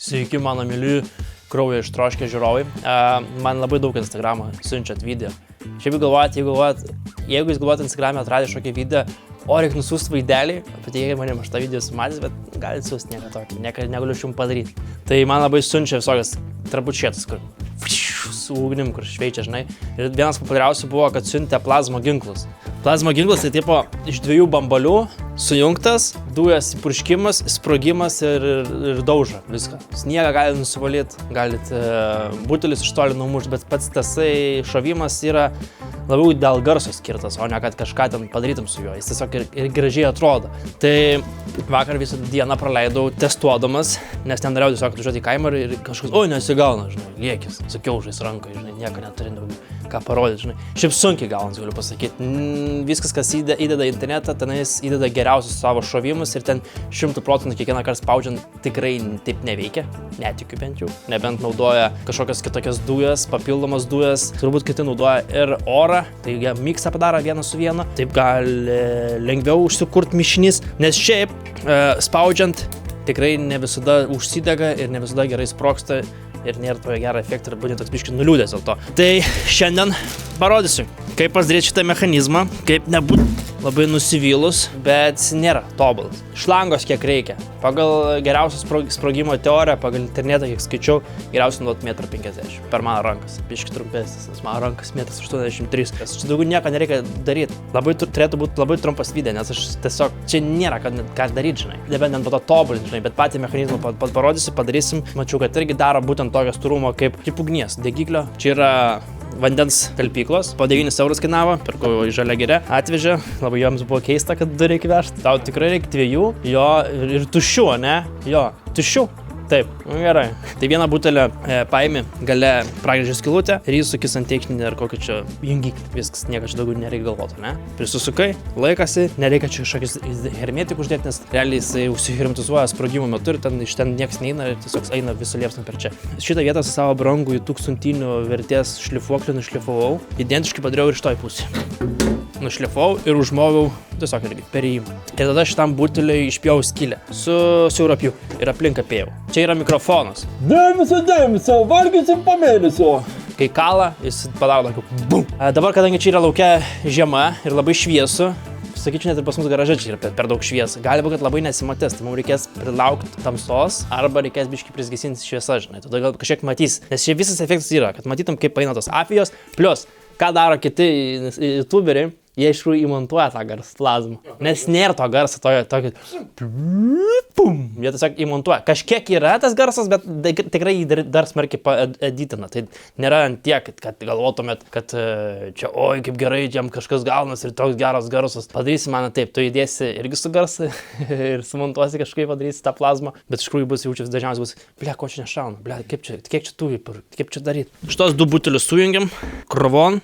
Sveiki, mano myli kraujo ištroškę žiūrovai. Man labai daug Instagramą siunčiat video. Šiaip jeigu jūs galvojat Instagram'e atradė šokį video, o reikia nusiųsti vaidelį, patikėkit manim, aš tą video sumatęs, bet galit siųsti nieko tokio, negaliu aš jums padaryti. Tai man labai siunčia visokias trabučėtas, kur su ugnim, kur šveičia, žinai. Ir vienas populiariausių buvo, kad siuntė plazmo ginklus. Plazmo ginklas tai tipo iš 2 bambalių sujungtas, dujas įpurškimas, sprogimas ir dauža viską. Sniegą gali nusivalyti, galit butelius iš toli numušti, bet pats tasai šovimas yra labiau dėl garso skirtas, o ne kad kažką ten padarytum su juo. Jis tiesiog ir gražiai atrodo. Tai vakar visą dieną praleidau testuodamas, nes ten norėjau tiesiog atvažiuoti į kaimą ir kažkas, oi, nesigauna, žinai, liekis, sukiaužais rankai, žinai, nieko neturi daugiau ką parodyti, žinai. Šiaip sunkiai gaunas, galiu pasakyti. Viskas, kas įdeda į internetą, tenais įdeda geriausius savo šovimus ir ten 100% kiekvieną kartą spaudžiant tikrai taip neveikia. Netikiu bent jau. Nebent naudoja kažkokias kitokias dujas, papildomas dujas. Turbūt kiti naudoja ir orą, tai jie miksą padaro vieną su vienu. Taip gali lengviau užsikurti mišinys, nes šiaip spaudžiant tikrai ne visada užsidega ir ne visada gerai sprogsta. Ir nėra to gerą efektą ir būtent toks biškis nuliūdęs dėl to. Tai šiandien parodysiu, kaip pasidaryti šitą mechanizmą, kaip nebūt labai nusivylus, bet nėra tobulas. Šlangos kiek reikia. Pagal geriausią sprogimo teoriją, pagal internetą, kiek skaičiau, geriausia naudoti 1,50 m per mano rankas. Biškis trumpesnis, nes mano rankas 1,83 m. Čia daugiau nieko nereikia daryti. Turėtų būti labai trumpas video, nes aš tiesiog čia nėra ką daryti, žinai. Nebent po to tobulinti, žinai, bet patį mechanizmą parodysiu, padarysim. Mačiau, kad irgi daro būtent tokio storumo kaip ugnies degiklio. Čia yra vandens talpyklos, po 9 eurus kainavo, pirkau į Žaliagirę, atvežė, labai joms buvo keista, kad 2 reikia vežti. Tau tikrai reikia 2, jo, ir tuščių, ne? Jo, tuščių. Taip, gerai. Tai vieną butelę paimi, gale pragrėži skylutę ir jį sukis ant techninį ar kokį čia jungiklį. Viskas, nieko čia daugiau nereikia galvoti, ne? Prisisukai, laikasi, nereikia čia kažkokius hermetikų uždėti, nes realiai jisai užsihermetizuoja sprogimo metu ir iš ten nieks neina ir tiesiog eina visą liepsną per čia. Šitą vietą su savo brangų į 1000 vertės šlifuoklį nušlifavau, identiškai padariau ir šitoj pusį. Nušlifavau ir užmoviau tiesiog irgi perėjimą. Ir tada šitam buteliui išpjau skylę su siaurapiu ir aplink apėjau. Čia yra mikrofonas. Dėmesio, valgysim po mėnesio. Kai kala, jis padaro tokį bum. Dabar, kadangi čia yra laukia žiema ir labai šviesu, sakyčiau, net ir pas mus garaže čia yra per daug šviesa. Gali būt, kad labai nesimatės, tai mums reikės prilaukti tamsos arba reikės biškį prisgesinti šviesą, žinai. Tada gal kažkiek matys. Nes čia visas efektas yra, kad matytum, kaip eina tos apijos. Plius, ką daro kiti youtuberiai, jie iš tikrųjų įmontuoja tą garsą plazmą. Nes nėra to garso, tokio pum. Jie tiesiog įmontuoja. Kažkiek yra tas garsas, bet tikrai jį dar smarkiai paeditina. Tai nėra ant tiek, kad galvotumėt, kad čia, oi, kaip gerai, jam kažkas gaunas ir toks geras garsas. Padarysi man taip, tu įdėsi irgi su garsu ir sumontuosi kažkaip padarysi tą plazmą. Bet iš tikrųjų bus jaučiasi dažniausiai bus, ko čia nešauna, kiek čia turi, kaip čia daryti. Šitos 2 butelius sujungiam, krovon.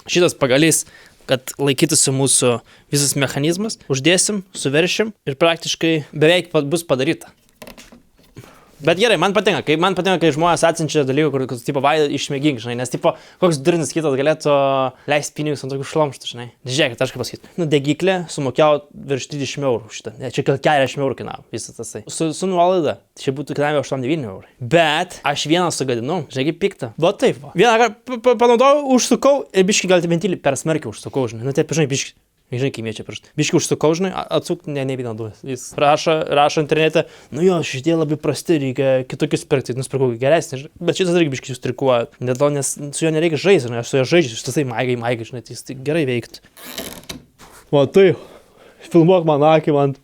Šitas pagalys, kad laikytųsi mūsų visas mechanizmas, uždėsim, suveršim ir praktiškai beveik bus padaryta. Bet gerai, man patinka, kai žmonės atsinčia dalykų, kur tipo vaida išmėgink, žinai, nes tipo koks durnis kitas galėtų leisti pinigus ant tokių šlamštų, žinai. Žiūrėkit, aš kaip pasakyti. Degiklė sumokėjau virš 30 eurų šitą. Čia 40 eurų kainavo visą tasai. Su nuolaida. Čia būtų kainavę 8-9 eurų. Bet aš vieną sugadinau, žinai, kaip piktą. Va taip va. Vieną kartą panaudojau, užsukau ir biškį galite ventilį per smarkiai užsukau, žinai. Nu taip, žinai, biškį. Žinai, kaip jie pirštai. Biškį užsukau, žinai, atsuk, nevina duos. Jis rašo internete, nu jo, šitie labai prasti, reikia kitokius pirkti, nusipirkau geresnį, bet šitas irgi biškį sustrikuoja. Dėl to, nes su juo nereikia žaisti, žinai, aš su juo žaidžiu, šitasai maigai, žinai, tai jis gerai veiktų. Va tai, filmuok man akį, man.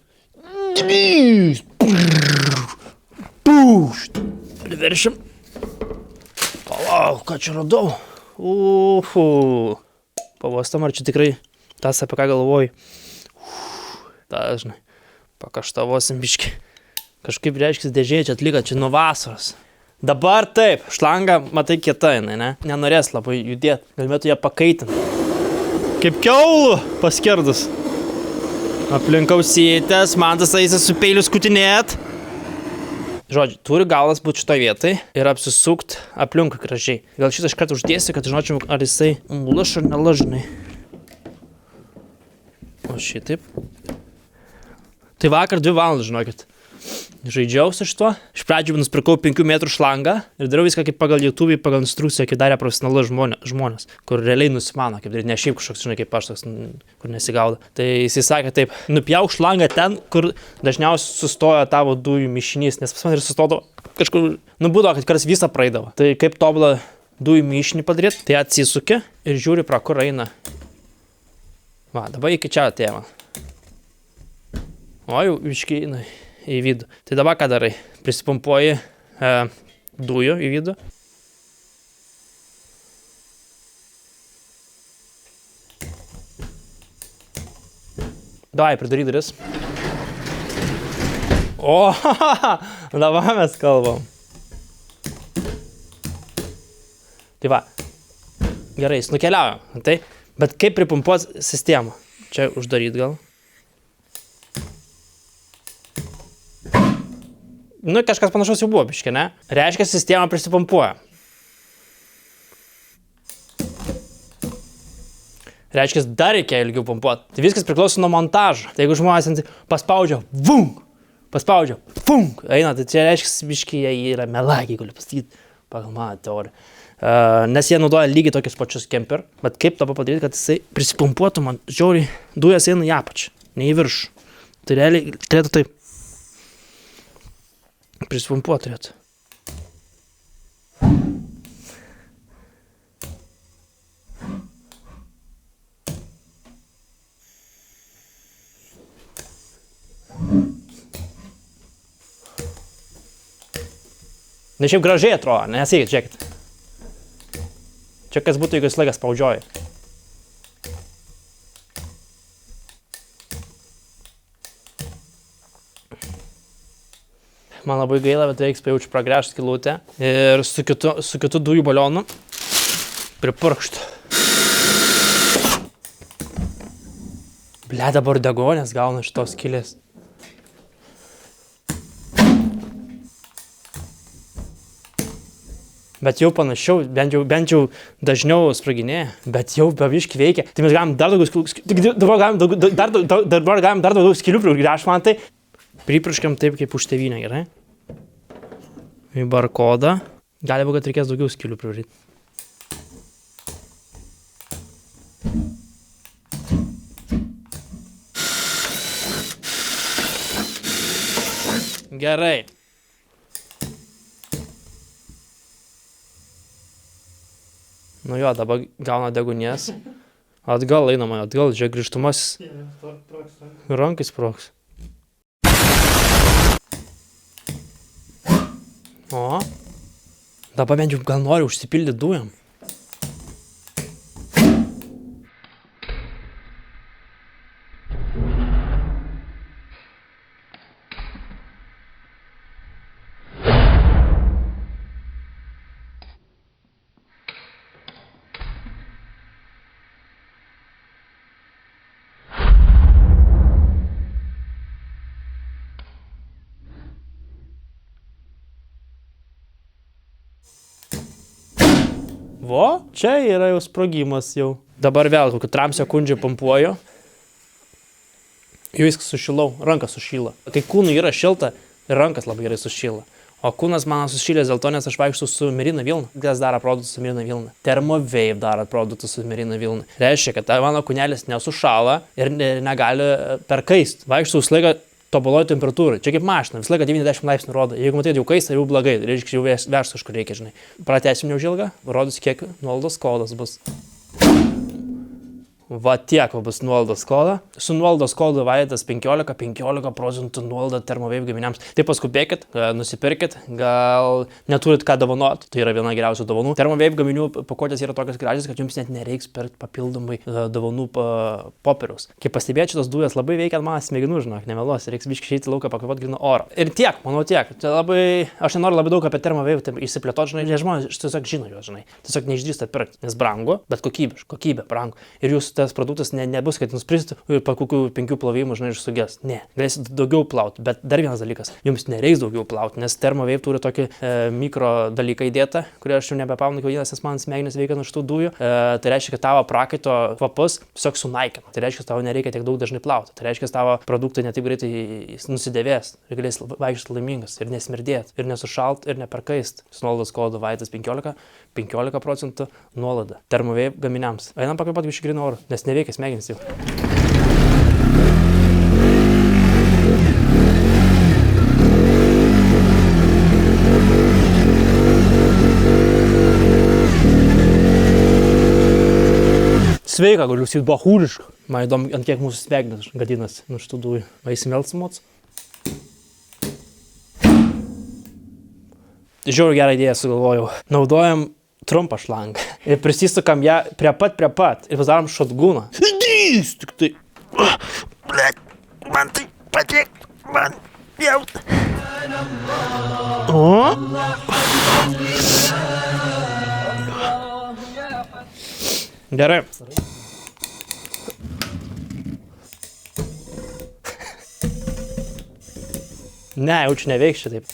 Pūšt. Priveršim. Palauk, ką čia radau. Pavostam, ar čia tikrai tas, apie ką galvoju. Dažnai. Pakaštavosim biškį. Kažkaip reiškis dėžėje čia atlieka, čia nuo vasaros. Dabar taip, šlanga, matai, kieta jinai, ne? Nenorės labai judėti. Galėtų ją pakaitinti. Kaip kiaulų paskerdus. Aplink ausytės, man tas eisas su peiliu skutinėt. Žodžiu, turi galas būti šitoj vietai ir apsisukt aplink gražiai. Gal šitą iš karto uždėsiu, kad žinočiau, ar jisai laš ar nelažnai. O šitaip. Tai vakar 2 valandas, žinokit. žaidžiau su šituo. Iš pradžių nusipirkau 5 metrų šlangą ir dariau viską kaip pagal YouTube, pagal instrukciją, kaip darė profesionalus žmonės, kur realiai nusimano, kaip daryti, ne šiaip kažkoks, žinai, kaip aš toks, kur nesigauda. Tai jisai sakė taip, nupjauk šlangą ten, kur dažniausiai sustoja tavo dujų mišinys, nes pas man ir sustodavo kažkur, būdavo, kad karas visą praeidavo. Tai kaip tobulą dujų mišinį padaryti, tai atsisuki ir žiūri, pro kur eina. Va, dabar iki čia atėjo man. O jau iškiai eina į vidų. Tai dabar ką darai? Prisipumpuoji dujų į vidų. Davai, pridaryk duris. O, dabar mes kalbam. Tai va, gerai, jis nukeliauja, tai, bet kaip pripumpuot sistemą? Čia uždaryt gal. Kažkas panašaus jau buvo, biškė, ne? Reiškia, sistema prisipumpuoja. Reiškia, dar reikia ilgiau pumpuoti. Tai viskas priklauso nuo montažo. Tai jeigu žmonės paspaudžia, vunk, paspaudžia, funk, eina, tai čia reiškia, biškė, jie yra melagiai, galiu pasakyti, pagal mano teoriją. Nes jie naudoja lygiai tokius pačius kemper, bet kaip tą padaryti, kad jisai prisipumpuotų, man žiauriai, dujas eina į apačią, ne į viršų. Tai realiai turėtų taip. Prisipumpuot turėtų. Ne šiaip gražiai atrodo, nesėkit, žiūrėkit. Čia kas būtų, jeigu jis laikas spaudžioja. Man labai gaila, bet reiks pajaučiu pragręžti skylutę ir su kitu dujų balionu pripurkšt. Ble, dabar degonės gauna iš tos skylės. Bet jau panašiau, bent jau dažniau spraginėja, bet jau beviškai veikia. Tai mes galim dar daugiau skylių, dabar galim dar daugiau skylių prigręžti, man tai. Pripurškiam taip, kaip už tėvynę, gerai? Į barkodą. Gali būt, kad reikės daugiau skylių privaryti. Gerai. Nu jo, dabar gauna degunės. Atgal einama, atgal, žiūrėk, grįžtumasis. Rankai sprogs. O, dabar bent jau gal nori užsipildyti dujam. Vo, čia yra jau sprogimas jau. Dabar vėl kokiu 3 sekundžių pumpuoju. Jau viskas sušilau, rankas sušyla. Kai kūnui yra šilta, ir rankas labai gerai sušyla. O kūnas mano sušylės dėl to, nes aš vaikščiau su merino vilna. Kas daro produktus su merino vilna? Thermovave daro produktus su merino vilna. Reiškia, kad mano kūnelis nesušala ir negali perkaist. Vaikščiau visą laiką tobuloj temperatūrai. Čia kaip mašina, visą laiką 90 laipsnių rodo. Jeigu matai jau kaista, jau blogai, reiškia jau veršt kažkur reikia, žinai. Pratęsim neužilgą, rodys kiek nuolaidos kodas bus. Va tiek bus nuolaidos kodą. Su nuolaidos kodu vaidas 15% nuolaida Thermovave gaminiams. Tai paskubėkit, nusipirkit, gal neturit ką dovanot. Tai yra viena geriausių dovanų. Thermovave gaminių pakuotės yra tokios gražios, kad jums net nereiks pirkti papildomai dovanų popieriaus. Kaip pastebėt, šitos dujos labai veikia man smegenų, žinok, nemeluos. Reiks biškai išeiti į lauką pakvėpuot gryno oro. Ir tiek, manau tiek. Tai labai, aš nenoriu labai daug apie Thermovave išsiplėtot, žinai, žmonės tiesiog žino juos, žinai. Tiesiog neišdrįsta pirkti, nes brangu, bet kokybė brangu. Ir jūs tas produktas nebus, kad nusprist ir po kokių 5 plovimų, žinai, išsugės. Ne, galėsit daugiau plauti, bet dar vienas dalykas, jums nereiks daugiau plauti, nes ThermoWave turi tokį mikro dalyką įdėtą, kurį aš jau nebepaunu, nes man smegenys veikia nuo šitų dujų. Tai reiškia, kad tavo prakaito kvapus tiesiog sunaikina. Tai reiškia, kad tavo nereikia tiek daug dažnai plauti. Tai reiškia, kad tavo produktai netaip greitai nusidėvės ir galės vaikščioti laimingas ir nesmirdėti, ir nesušalt, ir neperkaist. Su nuolaidos kodu VAITAS 15% nuolaida. ThermoWave gaminiams. Einam pakvėpati iš gryno oro, nes neveikia smegenys jau. Sveika, galiu sakyti, bahūriška. Man įdomu, ant kiek mūsų smegenys gadinasi nuo šitų dujų. Eisim vėl sumots. Žiauriai gerą idėją sugalvojau. Naudojam trumpą šlangą. Ir prisisukam ją prie pat. Ir padarom šotguną. Dys, tik tai. Blet, man tai patik. Man jau. O? Gerai. Ne, jaučiu neveiks šitaip.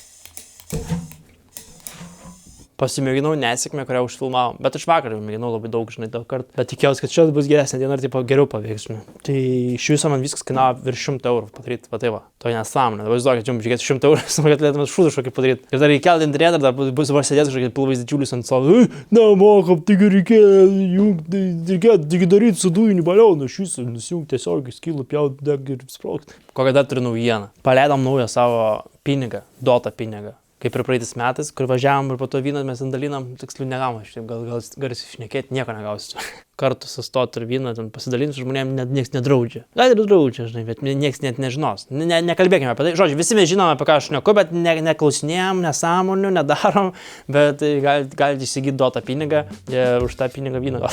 Pasimėginau nesėkmę, kurią užfilmavom. Bet aš vakar jau mėginau labai daug, žinai, daug kartų. Bet tikėjausi, kad šiandien bus geresnė diena ir taip geriau paveiks, žinai. Tai iš viso man viskas kainavo virš 100 eurų padaryti, va tai va. To nesąmonė. Dabar įsivaizduokit, jums žiūrėti 100 eurų, kad galėtumėt šūdą kažkokį padaryti. Ir dar įkelti interjetą, dar bus sėdėti kažkokį pilvais didžiulis ant savo. Nemokam, taigi reikėjo daryti su dujiniu balionu, iš viso nusijungti tiesiog, skylų pjauti, deg ir sprogti. Kokią dar turiu naujieną. Paleidom naują savo pinigą, Dota pinigą. Kaip ir praeitis metais, kur važiavom ir po to vyną mes ten dalinam, tiksliau negavom, aš taip gal garsiai šnekėti, nieko negausiu. Kartu sustot ir vyną, ten pasidalinti su žmonėm, net nieks nedraudžia. Gal ir draudžia, žinai, bet nieks net nežinos. Nekalbėkime apie tai. Žodžiu, visi mes žinome, apie ką aš šneku, bet neklausinėjom, nesąmonių, nedarom, bet galite įsigyti Dota pinigą, už tą pinigą vyną gal.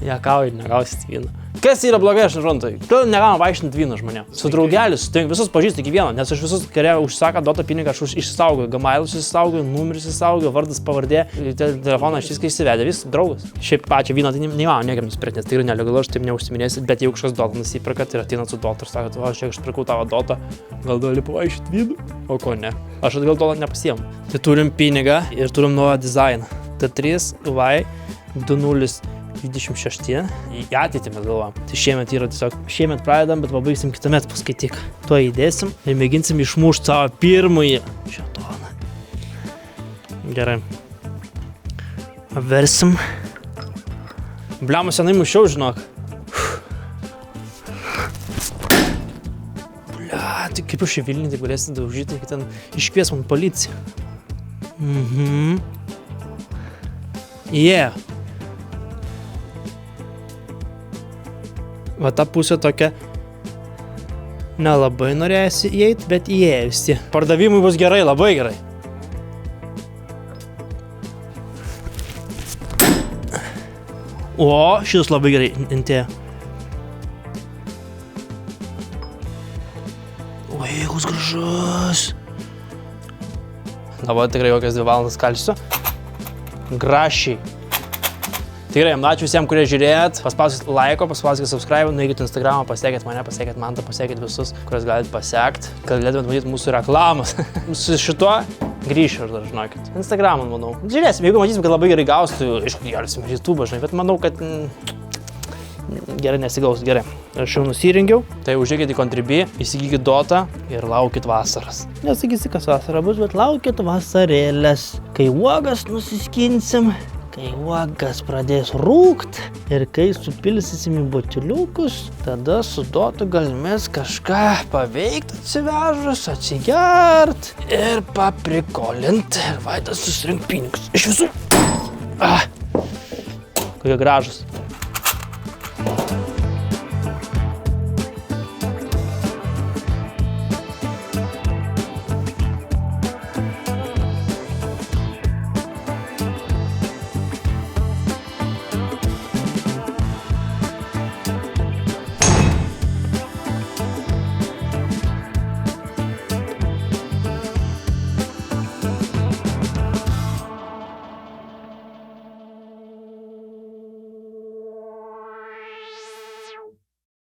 Jakauji, negausit vyną. Kas yra blogai, aš nežinau, tai kodėl negalima vaikštinti vyną žmonėm? Su draugelis, visus pažįstu iki vieno, nes aš visus, kurie užsaka Dota pinigą, aš išsaugoju, gmailus išsaugoju, numeris išsaugoju, vardas, pavardė, telefoną aš viską įsivedė, vis draugas. Šiaip pačią vyną tai neįmanoma niekam nusipirkti, nes tai yra nelegalu, aš taip neužsiminėsiu, bet jeigu kažkas Dota nusipirka, tai ateina su Dota ir sako, va, aš pirkau tavo Dota, gal gali pavaišyti vyną, o ko ne. Aš atgal Dota nepasiemu. Tai turim pinigą ir turim naują dizainą. T3 Y 2026, į ateitį mes galvojam. Tai šiemet yra tiesiog, šiemet pradedam, bet pabaigsim kitąmet paskaityk. Tuo įdėsim ir mėginsim išmušti savo pirmąjį šetoną. Gerai. Apversim. Bliamo senai mušiau, žinok. Blia, tai kaip už į Vilnių, tai galėsit daužyti, kai ten iškvies man policiją. Yeah. Va ta pusė tokia nelabai norėjusi įeiti, bet įėjusi. Pardavimui bus gerai, labai gerai. O, šitas labai gerai intėjo. O, jeigus gražus. Dabar tikrai kokias 2 valandas kalsiu. Grašiai. Tikrai, ačiū visiems, kurie žiūrėjot, paspauskit laiko, paspauskit subscribe, nueikit Instagramą, pasiekit mane, pasiekit Mantą, pasiekit visus, kuriuos galite pasiekti, kad galėtumėt matyti mūsų reklamas. Su šituo grįšiu aš dar, žinokit. Instagramą, manau. Žiūrėsim, jeigu matysim, kad labai gerai gaus, tai aišku, gelsim YouTube, žinai, bet manau, kad gerai nesigaus, gerai. Aš jau nusirengiau, tai užžiūrėkit į Contribui, įsigykit Dota ir laukit vasaras. Nesakysi, kas vasara bus, bet laukit vasarėlės, kai uogas nusiskinsim. Kai uogas pradės rūkt ir kai supilsysim į botiliukus, tada su Dotu galimės kažką paveikt, atsivežus, atsigert ir paprikolint ir Vaidas susirink pinigus iš visų. Kokie gražus.